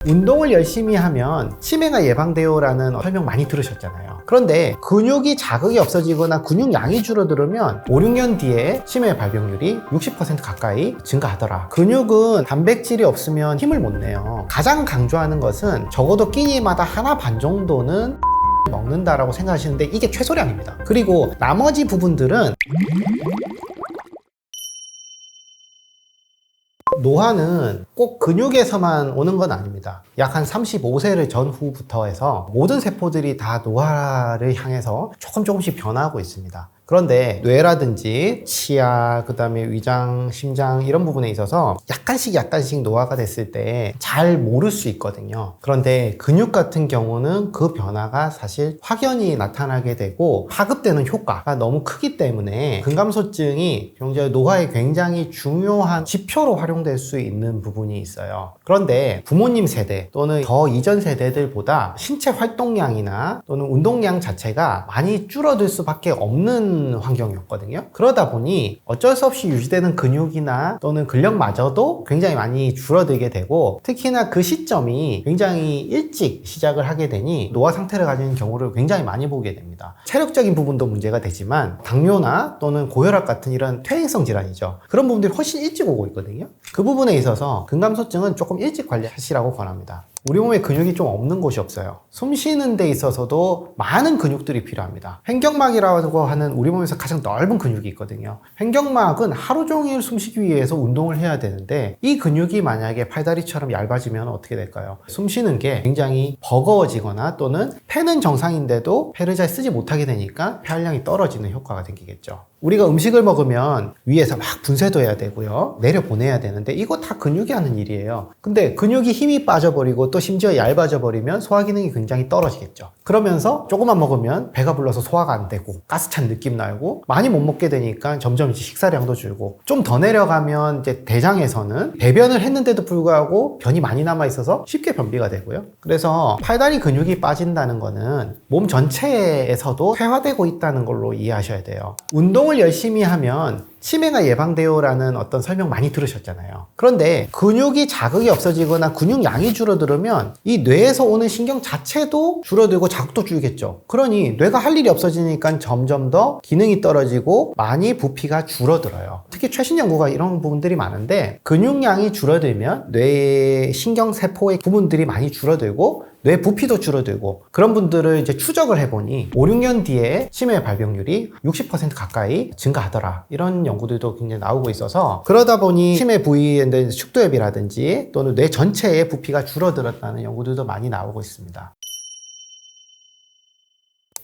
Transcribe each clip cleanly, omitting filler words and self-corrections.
운동을 열심히 하면 치매가 예방돼요라는 설명 많이 들으셨잖아요. 그런데 근육이 자극이 없어지거나 근육량이 줄어들면 5, 6년 뒤에 치매 발병률이 60% 가까이 증가하더라. 근육은 단백질이 없으면 힘을 못 내요. 가장 강조하는 것은 적어도 끼니마다 하나 반 정도는 먹는다라고 생각하시는데 이게 최소량입니다. 그리고 나머지 부분들은 노화는 꼭 근육에서만 오는 건 아닙니다. 약 한 35세를 전후부터 해서 모든 세포들이 다 노화를 향해서 조금씩 변화하고 있습니다. 그런데 뇌라든지 치아, 그 다음에 위장, 심장 이런 부분에 있어서 약간씩 노화가 됐을 때 잘 모를 수 있거든요. 그런데 근육 같은 경우는 그 변화가 사실 확연히 나타나게 되고 파급되는 효과가 너무 크기 때문에 근감소증이 노화에 굉장히 중요한 지표로 활용될 수 있는 부분이 있어요. 그런데 부모님 세대 또는 더 이전 세대들보다 신체 활동량이나 또는 운동량 자체가 많이 줄어들 수밖에 없는 환경이었거든요. 그러다 보니 어쩔 수 없이 유지되는 근육이나 또는 근력마저도 굉장히 많이 줄어들게 되고, 특히나 그 시점이 굉장히 일찍 시작을 하게 되니 노화 상태를 가지는 경우를 굉장히 많이 보게 됩니다. 체력적인 부분도 문제가 되지만 당뇨나 또는 고혈압 같은 이런 퇴행성 질환이죠. 그런 부분들이 훨씬 일찍 오고 있거든요. 그 부분에 있어서 근감소증은 조금 일찍 관리하시라고 권합니다. 우리 몸에 근육이 좀 없는 곳이 없어요. 숨 쉬는 데 있어서도 많은 근육들이 필요합니다. 횡격막이라고 하는 우리 몸에서 가장 넓은 근육이 있거든요. 횡격막은 하루 종일 숨쉬기 위해서 운동을 해야 되는데 이 근육이 만약에 팔다리처럼 얇아지면 어떻게 될까요? 숨 쉬는 게 굉장히 버거워지거나 또는 폐는 정상인데도 폐를 잘 쓰지 못하게 되니까 폐활량이 떨어지는 효과가 생기겠죠. 우리가 음식을 먹으면 위에서 막 분쇄도 해야 되고요, 내려보내야 되는데 이거 다 근육이 하는 일이에요. 근데 근육이 힘이 빠져버리고 또 심지어 얇아져 버리면 소화 기능이 굉장히 떨어지겠죠. 그러면서 조금만 먹으면 배가 불러서 소화가 안 되고 가스찬 느낌 나고, 많이 못 먹게 되니까 점점 이제 식사량도 줄고, 좀 더 내려가면 이제 대장에서는 배변을 했는데도 불구하고 변이 많이 남아 있어서 쉽게 변비가 되고요. 그래서 팔다리 근육이 빠진다는 거는 몸 전체에서도 퇴화되고 있다는 걸로 이해하셔야 돼요. 운동을 열심히 하면 치매가 예방돼요라는 어떤 설명 많이 들으셨잖아요. 그런데 근육이 자극이 없어지거나 근육량이 줄어들면 이 뇌에서 오는 신경 자체도 줄어들고 자극도 줄겠죠. 그러니 뇌가 할 일이 없어지니까 점점 더 기능이 떨어지고 많이 부피가 줄어들어요. 특히 최신 연구가 이런 부분들이 많은데, 근육량이 줄어들면 뇌의 신경세포의 부분들이 많이 줄어들고 뇌 부피도 줄어들고, 그런 분들을 이제 추적을 해보니 5, 6년 뒤에 치매 발병률이 60% 가까이 증가하더라. 이런 연구들도 굉장히 나오고 있어서, 그러다 보니 치매 부위의 축도엽이라든지 또는 뇌 전체의 부피가 줄어들었다는 연구들도 많이 나오고 있습니다.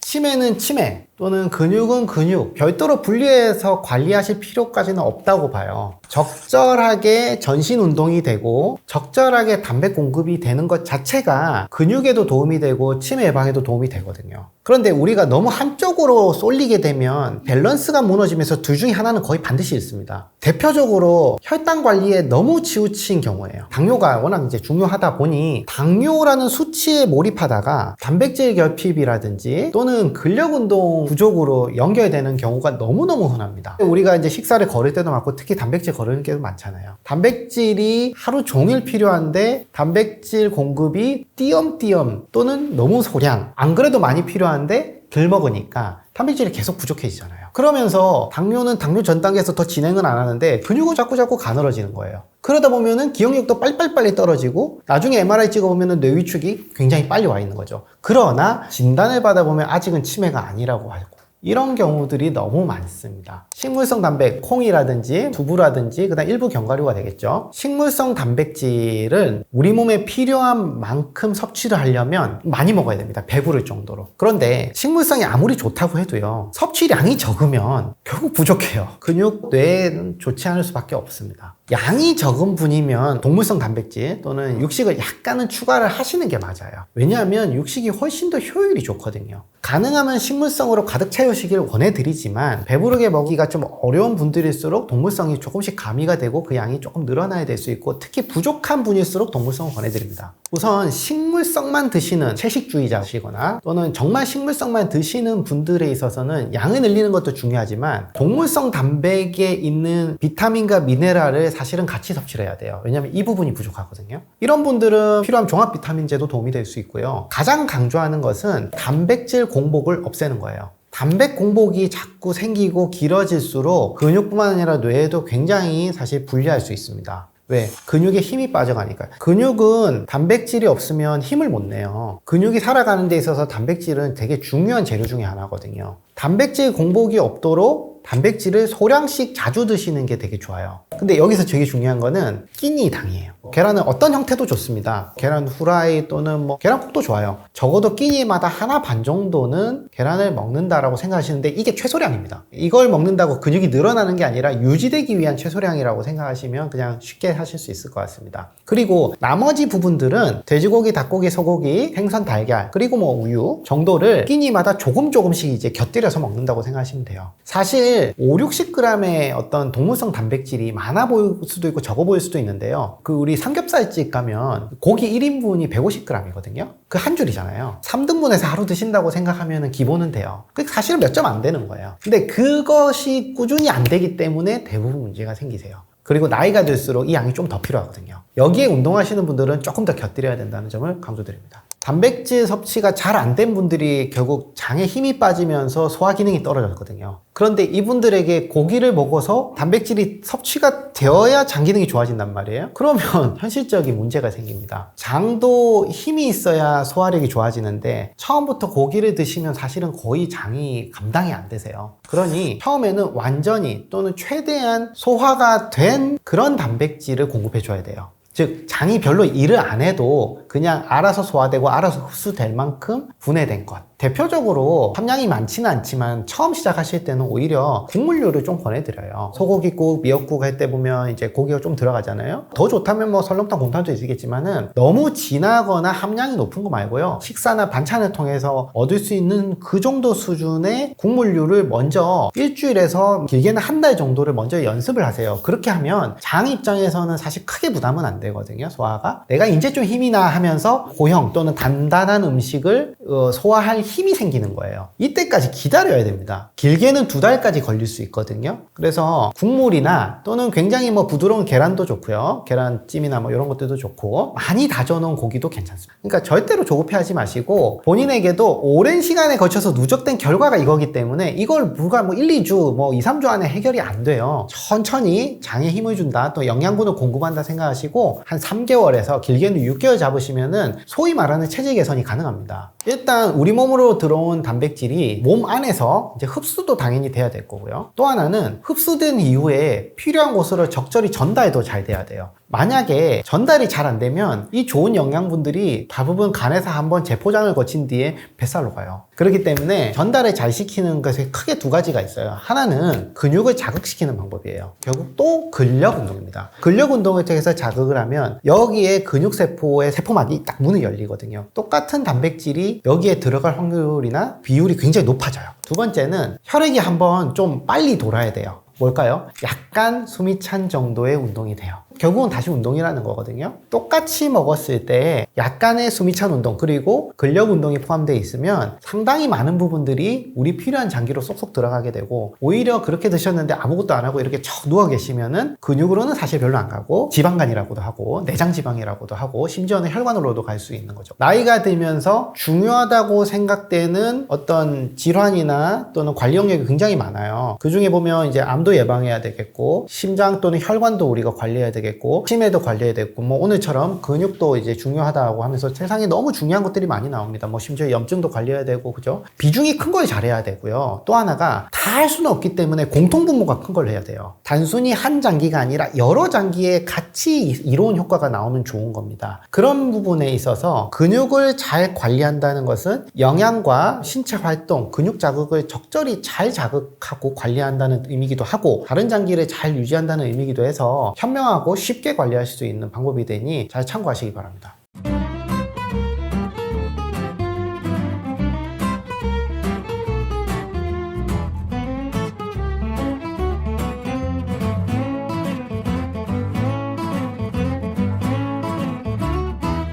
치매는 치매 또는 근육은 근육, 별도로 분리해서 관리하실 필요까지는 없다고 봐요. 적절하게 전신 운동이 되고 적절하게 단백 공급이 되는 것 자체가 근육에도 도움이 되고 치매 예방에도 도움이 되거든요. 그런데 우리가 너무 한쪽으로 쏠리게 되면 밸런스가 무너지면서 둘 중에 하나는 거의 반드시 있습니다. 대표적으로 혈당 관리에 너무 치우친 경우예요. 당뇨가 워낙 이제 중요하다 보니 당뇨라는 수치에 몰입하다가 단백질 결핍이라든지 또는 근력 운동 부족으로 연결되는 경우가 너무너무 흔합니다. 우리가 이제 식사를 거를 때도 많고 특히 단백질 거르는 게 많잖아요. 단백질이 하루 종일 필요한데 단백질 공급이 띄엄띄엄 또는 너무 소량, 안 그래도 많이 필요한데 덜 먹으니까 단백질이 계속 부족해지잖아요. 그러면서 당뇨는 당뇨 전 단계에서 더 진행은 안 하는데 근육은 자꾸 가늘어지는 거예요. 그러다 보면은 기억력도 빨리 떨어지고 나중에 MRI 찍어보면은 뇌 위축이 굉장히 빨리 와 있는 거죠. 그러나 진단을 받아보면 아직은 치매가 아니라고 하고, 이런 경우들이 너무 많습니다. 식물성 단백, 콩이라든지 두부라든지 그다음 일부 견과류가 되겠죠. 식물성 단백질은 우리 몸에 필요한 만큼 섭취를 하려면 많이 먹어야 됩니다. 배부를 정도로. 그런데 식물성이 아무리 좋다고 해도요, 섭취량이 적으면 결국 부족해요. 근육, 뇌에는 좋지 않을 수밖에 없습니다. 양이 적은 분이면 동물성 단백질 또는 육식을 약간은 추가를 하시는 게 맞아요. 왜냐하면 육식이 훨씬 더 효율이 좋거든요. 가능하면 식물성으로 가득 채우시길 원해드리지만 배부르게 먹기가 좀 어려운 분들일수록 동물성이 조금씩 가미가 되고 그 양이 조금 늘어나야 될 수 있고, 특히 부족한 분일수록 동물성을 권해드립니다. 우선 식물성만 드시는 채식주의자시거나 또는 정말 식물성만 드시는 분들에 있어서는 양을 늘리는 것도 중요하지만 동물성 단백에 있는 비타민과 미네랄을 사실은 같이 섭취를 해야 돼요. 왜냐하면 이 부분이 부족하거든요. 이런 분들은 필요한 종합 비타민제도 도움이 될 수 있고요. 가장 강조하는 것은 단백질 공복을 없애는 거예요. 단백 공복이 자꾸 생기고 길어질수록 근육뿐만 아니라 뇌에도 굉장히 사실 불리할 수 있습니다. 왜? 근육에 힘이 빠져가니까요. 근육은 단백질이 없으면 힘을 못 내요. 근육이 살아가는 데 있어서 단백질은 되게 중요한 재료 중에 하나거든요. 단백질 공복이 없도록 단백질을 소량씩 자주 드시는 게 되게 좋아요. 근데 여기서 되게 중요한 거는 끼니 당이에요. 계란은 어떤 형태도 좋습니다. 계란 후라이 또는 뭐 계란국도 좋아요. 적어도 끼니마다 하나 반 정도는 계란을 먹는다라고 생각하시는데 이게 최소량입니다. 이걸 먹는다고 근육이 늘어나는 게 아니라 유지되기 위한 최소량이라고 생각하시면 그냥 쉽게 하실 수 있을 것 같습니다. 그리고 나머지 부분들은 돼지고기, 닭고기, 소고기, 생선, 달걀, 그리고 뭐 우유 정도를 끼니마다 조금씩 이제 곁들여서 먹는다고 생각하시면 돼요. 사실 5, 60g의 어떤 동물성 단백질이 많아 보일 수도 있고 적어 보일 수도 있는데요. 우리 삼겹살집 가면 고기 1인분이 150g이거든요. 그 한 줄이잖아요. 3등분해서 하루 드신다고 생각하면 기본은 돼요. 사실은 몇 점 안 되는 거예요. 근데 그것이 꾸준히 안 되기 때문에 대부분 문제가 생기세요. 그리고 나이가 들수록 이 양이 좀 더 필요하거든요. 여기에 운동하시는 분들은 조금 더 곁들여야 된다는 점을 강조드립니다. 단백질 섭취가 잘 안 된 분들이 결국 장에 힘이 빠지면서 소화 기능이 떨어졌거든요. 그런데 이분들에게 고기를 먹어서 단백질이 섭취가 되어야 장 기능이 좋아진단 말이에요. 그러면 현실적인 문제가 생깁니다. 장도 힘이 있어야 소화력이 좋아지는데 처음부터 고기를 드시면 사실은 거의 장이 감당이 안 되세요. 그러니 처음에는 완전히 또는 최대한 소화가 된 그런 단백질을 공급해 줘야 돼요. 즉 장이 별로 일을 안 해도 그냥 알아서 소화되고 알아서 흡수될 만큼 분해된 것. 대표적으로 함량이 많지는 않지만 처음 시작하실 때는 오히려 국물류를 좀 권해드려요. 소고기국, 미역국 할 때 보면 이제 고기가 좀 들어가잖아요. 더 좋다면 뭐 설렁탕, 곰탕도 있겠지만은 너무 진하거나 함량이 높은 거 말고요. 식사나 반찬을 통해서 얻을 수 있는 그 정도 수준의 국물류를 먼저 일주일에서 길게는 한 달 정도를 먼저 연습을 하세요. 그렇게 하면 장 입장에서는 사실 크게 부담은 안 되거든요. 소화가. 내가 이제 좀 힘이 나 하면서 고형 또는 단단한 음식을 소화할 힘이 생기는 거예요. 이때까지 기다려야 됩니다. 길게는 2달까지 걸릴 수 있거든요. 그래서 국물이나 또는 굉장히 뭐 부드러운 계란도 좋고요. 계란찜이나 뭐 이런 것들도 좋고 많이 다져놓은 고기도 괜찮습니다. 그러니까 절대로 조급해하지 마시고 본인에게도 오랜 시간에 걸쳐서 누적된 결과가 이거기 때문에 이걸 누가 뭐 1, 2주 뭐 2, 3주 안에 해결이 안 돼요. 천천히 장에 힘을 준다 또 영양분을 공급한다 생각하시고 한 3개월에서 길게는 6개월 잡으시면은 소위 말하는 체질 개선이 가능합니다. 일단 우리 몸으로 들어온 단백질이 몸 안에서 이제 흡수도 당연히 돼야 될 거고요. 또 하나는 흡수된 이후에 필요한 곳으로 적절히 전달도 잘 돼야 돼요. 만약에 전달이 잘 안 되면 이 좋은 영양분들이 대부분 간에서 한번 재포장을 거친 뒤에 뱃살로 가요. 그렇기 때문에 전달을 잘 시키는 것에 크게 2가지가 있어요. 하나는 근육을 자극시키는 방법이에요. 결국 또 근력 운동입니다. 근력 운동을 통해서 자극을 하면 여기에 근육세포의 세포막이 딱 문이 열리거든요. 똑같은 단백질이 여기에 들어갈 확률이나 비율이 굉장히 높아져요. 두 번째는 혈액이 한번 좀 빨리 돌아야 돼요. 뭘까요? 약간 숨이 찬 정도의 운동이 돼요. 결국은 다시 운동이라는 거거든요. 똑같이 먹었을 때 약간의 숨이 찬 운동 그리고 근력 운동이 포함되어 있으면 상당히 많은 부분들이 우리 필요한 장기로 쏙쏙 들어가게 되고 오히려 그렇게 드셨는데 아무것도 안 하고 이렇게 척 누워 계시면은 근육으로는 사실 별로 안 가고 지방간이라고도 하고 내장지방이라고도 하고 심지어는 혈관으로도 갈 수 있는 거죠. 나이가 들면서 중요하다고 생각되는 어떤 질환이나 또는 관리 영역이 굉장히 많아요. 그 중에 보면 이제 암도 예방해야 되겠고 심장 또는 혈관도 우리가 관리해야 되겠고 치매도 관리해야 되고 뭐 오늘처럼 근육도 이제 중요하다고 하면서 세상에 너무 중요한 것들이 많이 나옵니다. 뭐 심지어 염증도 관리해야 되고 그죠? 비중이 큰 걸 잘해야 되고요. 또 하나가 다 할 수는 없기 때문에 공통분모가 큰 걸 해야 돼요. 단순히 한 장기가 아니라 여러 장기에 같이 이로운 효과가 나오면 좋은 겁니다. 그런 부분에 있어서 근육을 잘 관리한다는 것은 영양과 신체 활동, 근육 자극을 적절히 잘 자극하고 관리한다는 의미이기도 하고 다른 장기를 잘 유지한다는 의미이기도 해서 현명하고 쉽게 관리하실 수 있는 방법이 되니 잘 참고하시기 바랍니다.